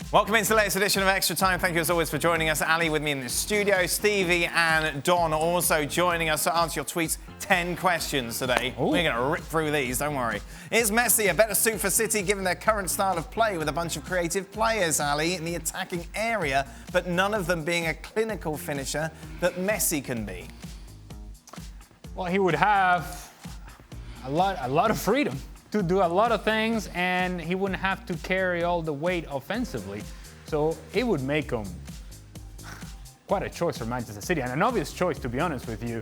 Welcome into the latest edition of Extra Time. Thank you as always for joining us. Ali with me in the studio, Stevie and Don also joining us to answer your tweets. 10 questions today. Ooh. We're going to rip through these, don't worry. Is Messi a better suit for City given their current style of play with a bunch of creative players, Ali, in the attacking area, but none of them being a clinical finisher that Messi can be? Well, he would have a lot of freedom to do a lot of things, and he wouldn't have to carry all the weight offensively. So it would make him quite a choice for Manchester City, and an obvious choice, to be honest with you.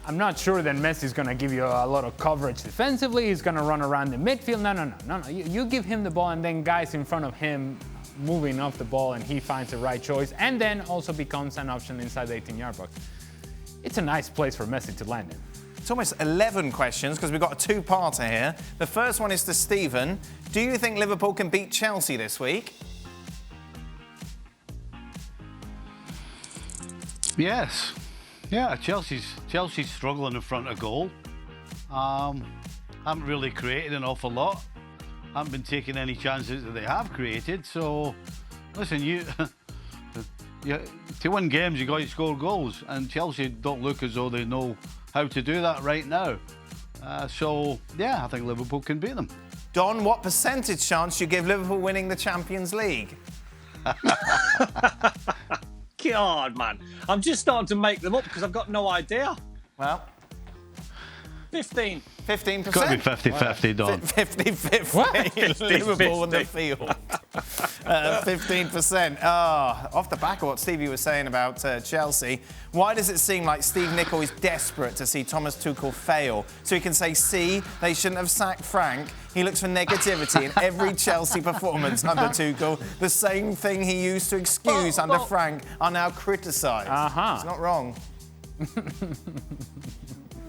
I'm not sure that Messi's going to give you a lot of coverage defensively. He's going to run around the midfield. No. You give him the ball, and then guys in front of him moving off the ball, and he finds the right choice, and then also becomes an option inside the 18-yard box. It's a nice place for Messi to land in. It's almost 11 questions because we've got a two-parter here. The first one is to Stephen. Do you think Liverpool can beat Chelsea this week? Yes. Yeah, Chelsea's struggling in front of goal. Haven't really created an awful lot. Haven't been taking any chances that they have created. So, listen, to win games, you got to score goals, and Chelsea don't look as though they know how to do that right now. So, yeah, I think Liverpool can beat them. Don, what percentage chance do you give Liverpool winning the Champions League? God, man. I'm just starting to make them up because I've got no idea. Well, 15. 15%? It's got to be 50-50, Don. 50-50. Liverpool on the field. 15%. Off the back of what Stevie was saying about Chelsea, why does it seem like Steve Nicol is desperate to see Thomas Tuchel fail? So he can say, see, they shouldn't have sacked Frank. He looks for negativity in every Chelsea performance under Tuchel. The same thing he used to excuse under Frank are now criticised. It's not wrong.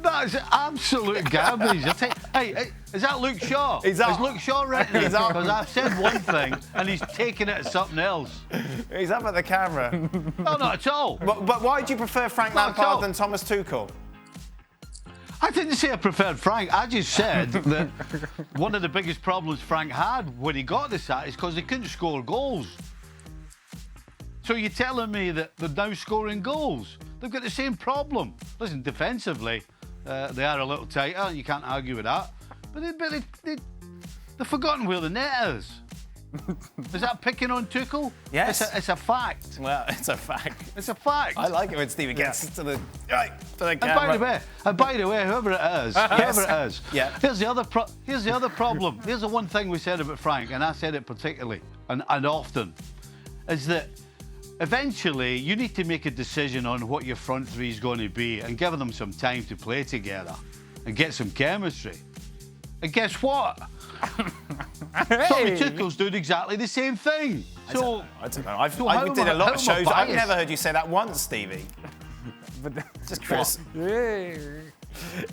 That is absolute garbage. Hey, is that Luke Shaw? Is Luke Shaw right now? Because I've said one thing and he's taken it as something else. He's up at the camera. No, not at all. But why do you prefer Frank Lampard than Thomas Tuchel? I didn't say I preferred Frank. I just said that one of the biggest problems Frank had when he got this at is because he couldn't score goals. So you're telling me that they're now scoring goals? They've got the same problem. Listen, defensively, they are a little tighter. You can't argue with that. But they've forgotten where the net is. Is that picking on Tuchel? Yes. It's a fact. Well, it's a fact. It's a fact. I like it when Stevie gets to the camera. And by the way, whoever it is, Yeah. Here's the other problem. Here's the one thing we said about Frank, and I said it particularly and often, is that eventually you need to make a decision on what your front three is going to be and give them some time to play together and get some chemistry. And guess what? Tommy Tuchel's doing exactly the same thing. I don't know. I did a lot of shows. I've never heard you say that once, Stevie. Just Chris.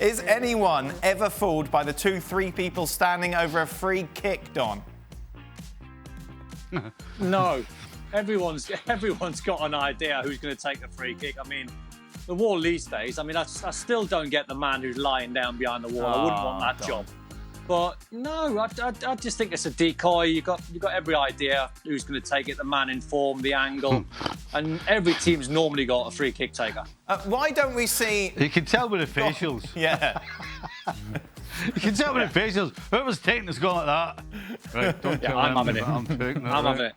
Is anyone ever fooled by the 2-3 people standing over a free kick, Don? No. Everyone's got an idea who's going to take a free kick. I mean, the wall these days, I mean, I still don't get the man who's lying down behind the wall. I wouldn't want that job. But no, I just think it's a decoy. You've got every idea who's going to take it, the man in form, the angle. And every team's normally got a free kick taker. Why don't we see... You can tell with the facials. Yeah. You can tell with the facials. Whoever's taking it's gone like that. Right, don't tell I'm them having it. I'm taking it. I'm having it.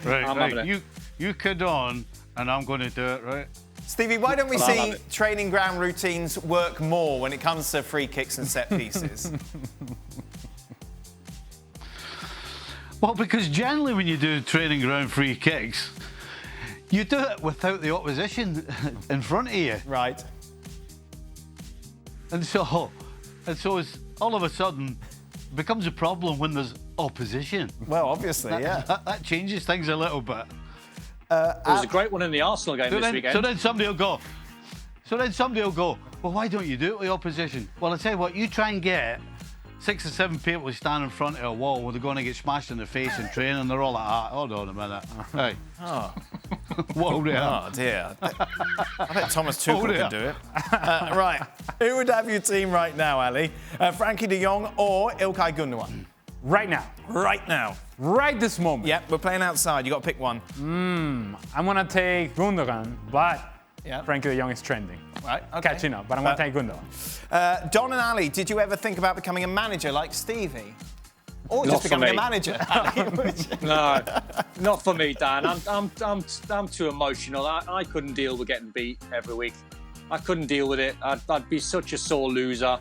Right, I'm having it. You kid on, and I'm going to do it, right? Stevie, why don't we see training ground routines work more when it comes to free kicks and set pieces? Well, because generally when you do training ground free kicks, you do it without the opposition in front of you. Right. And so it's all of a sudden becomes a problem when there's opposition. Well, obviously, That changes things a little bit. There was a great one in the Arsenal game this weekend. So then somebody will go, well, why don't you do it with the opposition? Well, I tell you what, you try and get 6 or 7 people who stand in front of a wall where they're going to get smashed in the face in training, and they're all like that. Hold on a minute. Hey. Oh. Whoa there. Oh, dear. I bet Thomas Tuchel can do it. Right. Who would have your team right now, Ali? Frenkie de Jong or Ilkay Gundogan? right now. Right now. Right this moment. Yep, we're playing outside. You got to pick one. I'm going to take Gundogan, but Yep. Frenkie de Jong is trending. Right, okay. Catching up, but I'm going to take Gundogan. Don and Ali, did you ever think about becoming a manager like Stevie? Or Not just for becoming me. a manager? Ali? No, not for me, Dan. I'm too emotional. I couldn't deal with getting beat every week. I couldn't deal with it. I'd be such a sore loser.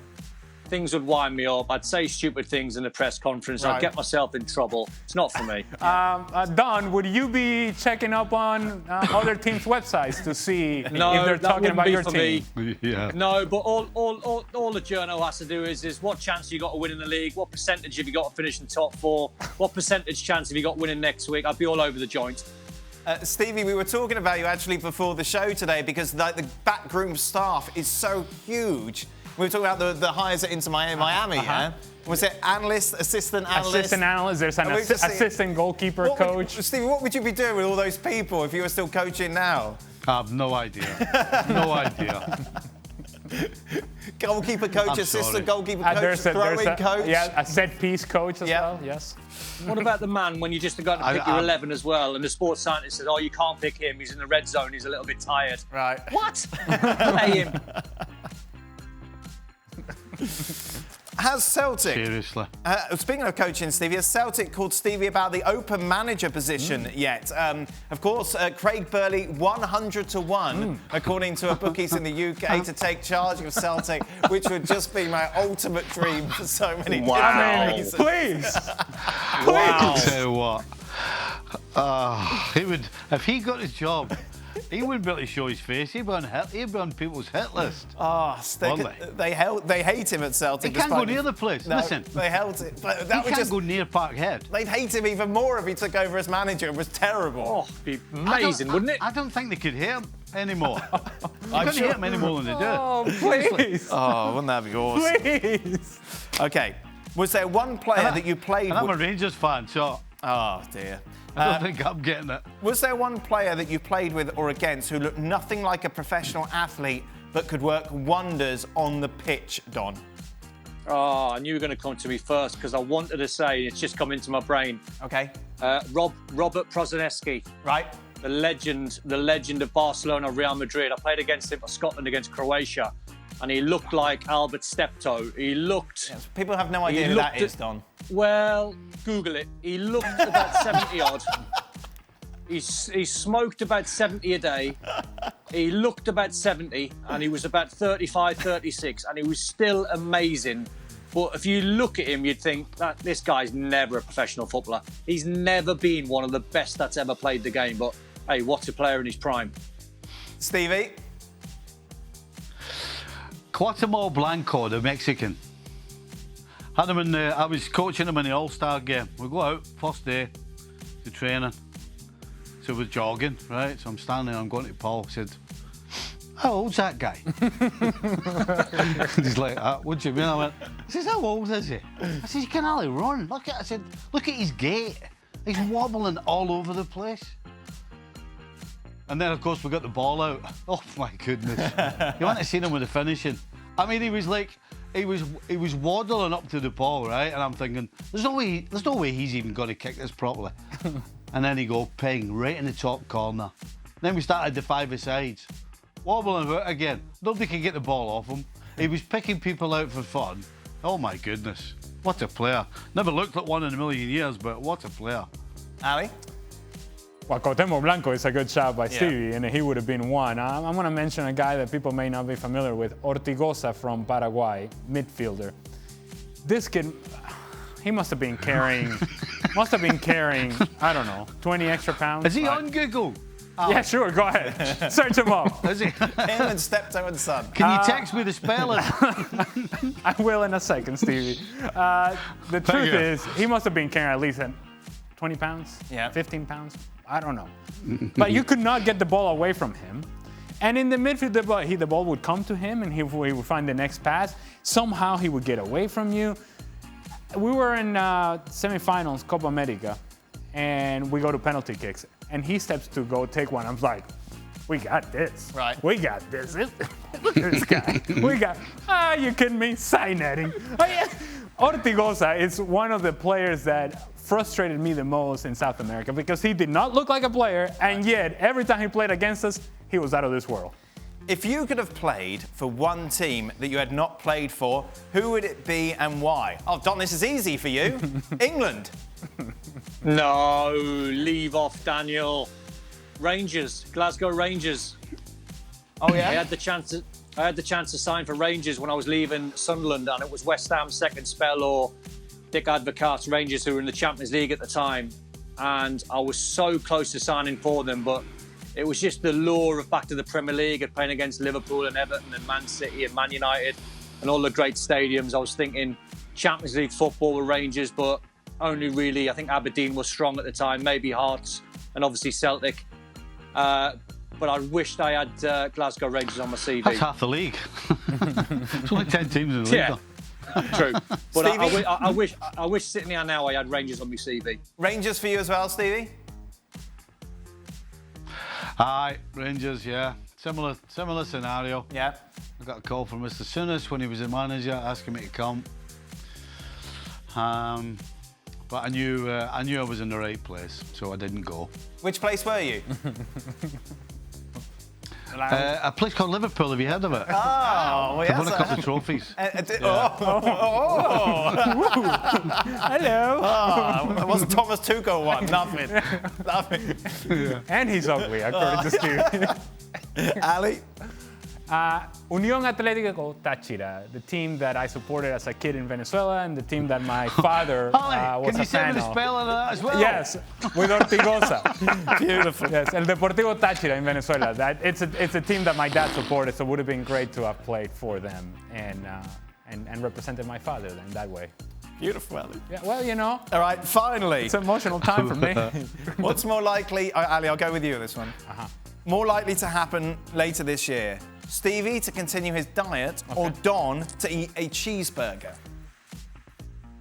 Things would wind me up. I'd say stupid things in the press conference. Right. I'd get myself in trouble. It's not for me. Don, would you be checking up on other teams' websites to see No, if they're that talking wouldn't about be your for team? me. Yeah. No, but all the journo has to do is what chance you got to win in the league? What percentage have you got to finish in top 4? What percentage chance have you got winning next week? I'd be all over the joint. Stevie, we were talking about you actually before the show today because the backroom staff is so huge. We were talking about the hires at Inter Miami, yeah? Was it analyst, assistant analyst? Assistant analyst, there's an And we've just seen- assistant goalkeeper coach. Stevie, what would you be doing with all those people if you were still coaching now? I have no idea. No idea. Goalkeeper coach, I'm assistant sorry. goalkeeper coach, throwing coach. Yeah, a set piece coach as Yep. well, yes. What about the man when you just got to pick your 11 as well, and the sports scientist says, "Oh, you can't pick him. He's in the red zone. He's a little bit tired." Right. What? Play him. Has Celtic, Seriously. speaking of coaching, Stevie, has Celtic called Stevie about the open manager position yet? Of course, Craig Burley 100 to 1, according to a bookies in the UK, to take charge of Celtic, which would just be my ultimate dream for so many different reasons. Please. I'll tell you what. He would, if he got his job, he wouldn't be able to show his face. He'd be on people's hit list. Oh, they hate him at Celtic. He can't go despite- near the place. No, Listen, they held it. But he that would can't just go near Parkhead. they'd hate him even more if he took over as manager. It was terrible. Oh, it'd be amazing, wouldn't it? I don't think they could hit him anymore. You I'm couldn't sure- hit him any more than they do. Oh, please. Oh, wouldn't that be awesome? Please. Okay. Was there one player that you played And I'm a with? Rangers fan, so Oh, dear. I don't think I'm getting it. Was there one player that you played with or against who looked nothing like a professional athlete but could work wonders on the pitch, Don? Oh, I knew you were going to come to me first because I wanted to say, it's just come into my brain. Okay. Robert Prozinski, Right. the legend of Barcelona, Real Madrid. I played against him for Scotland against Croatia, and he looked like Albert Steptoe. He looked. Yes, people have no idea who that is, Don. Well, Google it. He looked about 70 odd. He smoked about 70 a day. He looked about 70, and he was about 35, 36, and he was still amazing. But if you look at him, you'd think that this guy's never a professional footballer. He's never been one of the best that's ever played the game. But hey, what's a player in his prime? Stevie? Cuauhtémoc Blanco, the Mexican. Had him in the, I was coaching him in the All-Star game. We go out, first day to training. So we're jogging, right? So I'm standing there, I'm going to Paul, said, "How old's that guy?" He's like, "What do you mean?" I went, I says, "How old is he?" I said, "He can hardly run. Look at his gait. He's wobbling all over the place." And then, of course, we got the ball out. Oh, my goodness. You want to see him with the finishing. I mean, he was like, he was waddling up to the ball, right? And I'm thinking, there's no way he's even going to kick this properly. And then he go ping right in the top corner. Then we started the five-a-sides. Wobbling about again. Nobody could get the ball off him. He was picking people out for fun. Oh, my goodness. What a player. Never looked like one in a million years, but what a player. Ali? Well, Cuauhtémoc Blanco is a good shot by Stevie, and he would have been one. I'm going to mention a guy that people may not be familiar with, Ortigosa from Paraguay, midfielder. This kid, he must have been carrying, I don't know, 20 extra pounds. Is he on Google? Yeah, sure, go ahead. Search him up. Is he? Him and Steptoe and Son. Can you text me the spelling? I will in a second, Stevie. The truth is, he must have been carrying at least 20 pounds, 15 pounds. I don't know. But you could not get the ball away from him. And in the midfield, the ball would come to him and he would find the next pass. Somehow he would get away from you. We were in semifinals, Copa America, and we go to penalty kicks. And he steps to go take one. I'm like, we got this. Right. We got this. Look at this guy. You kidding me? Side netting. Ortigosa is one of the players that frustrated me the most in South America because he did not look like a player, and yet every time he played against us, he was out of this world. If you could have played for one team that you had not played for, who would it be and why? Oh, Don, this is easy for you. England. No, leave off, Daniel. Rangers, Glasgow Rangers. Oh yeah. I had the chance to sign for Rangers when I was leaving Sunderland, and it was West Ham's second spell or Dick Advocaat's Rangers, who were in the Champions League at the time, and I was so close to signing for them, but it was just the lure of back to the Premier League and playing against Liverpool and Everton and Man City and Man United and all the great stadiums. I was thinking Champions League football with Rangers, but only really, I think Aberdeen was strong at the time, maybe Hearts and obviously Celtic. But I wished I had Glasgow Rangers on my CV. That's half the league. There's only 10 teams in the league. Yeah, true. But I wish sitting here now I had Rangers on my CV. Rangers for you as well, Stevie? Aye, Rangers, yeah. Similar scenario. Yeah. I got a call from Mr. Souness when he was the manager asking me to come. But I knew I was in the right place, so I didn't go. Which place were you? A place called Liverpool, have you heard of it? Oh, well, I've won a couple of trophies. Hello. Oh, it wasn't Thomas Tuchel one. Nothing. Yeah. And he's ugly, according to Steve. Ali? Unión Atlético Táchira, the team that I supported as a kid in Venezuela and the team that my father was can you a send fan me the of. spelling of that as well? Yes, with Ortigosa. Beautiful. Yes, El Deportivo Táchira in Venezuela. It's a team that my dad supported, so it would have been great to have played for them and represented my father in that way. Beautiful, Ali. Yeah, well, you know. All right, finally. It's an emotional time for me. What's more likely, Ali, I'll go with you on this one. More likely to happen later this year? Stevie to continue his diet or Don to eat a cheeseburger?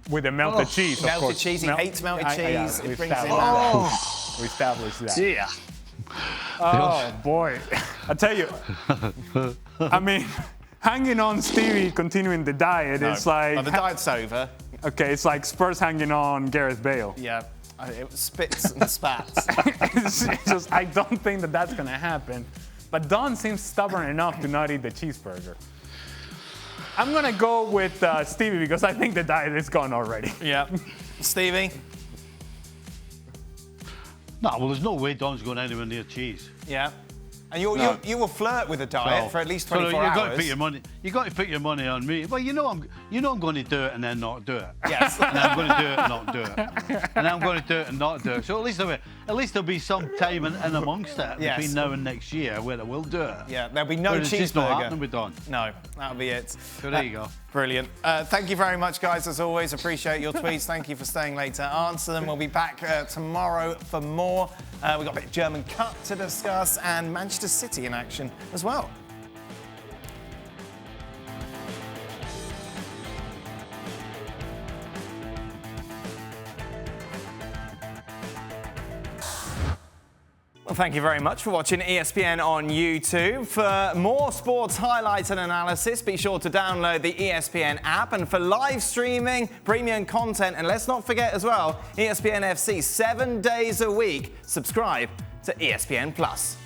With the melted cheese, of melted course. cheese, he hates melted cheese. We It brings in established that. Yeah. Oh, boy. I tell you, I mean, hanging on Stevie continuing the diet is like... Oh, the diet's over. Okay, it's like Spurs hanging on Gareth Bale. Yeah, it spits and spats. It's just, I don't think that that's going to happen. But Don seems stubborn enough to not eat the cheeseburger. I'm going to go with Stevie because I think the diet is gone already. Yeah. Stevie? No, well, there's no way Don's going anywhere near cheese. Yeah. And you will flirt with a diet for at least 24 hours. Got to put your money. You got to put your money on me. Well, you know I'm going to do it and then not do it. Yes. And I'm going to do it and not do it. And I'm going to do it and not do it. So at least there'll be some time in amongst it between now and next year where I will do it. Yeah, there'll be no But it's just not cheeseburger. happening with Don. No, that'll be it. So there you go. Brilliant. Thank you very much, guys, as always. Appreciate your tweets. Thank you for staying late to answer them. We'll be back tomorrow for more. We've got a bit of German Cup to discuss and Manchester City in action as well. Well, thank you very much for watching ESPN on YouTube. For more sports highlights and analysis, be sure to download the ESPN app. And for live streaming, premium content, and let's not forget as well, ESPN FC 7 days a week. Subscribe to ESPN Plus.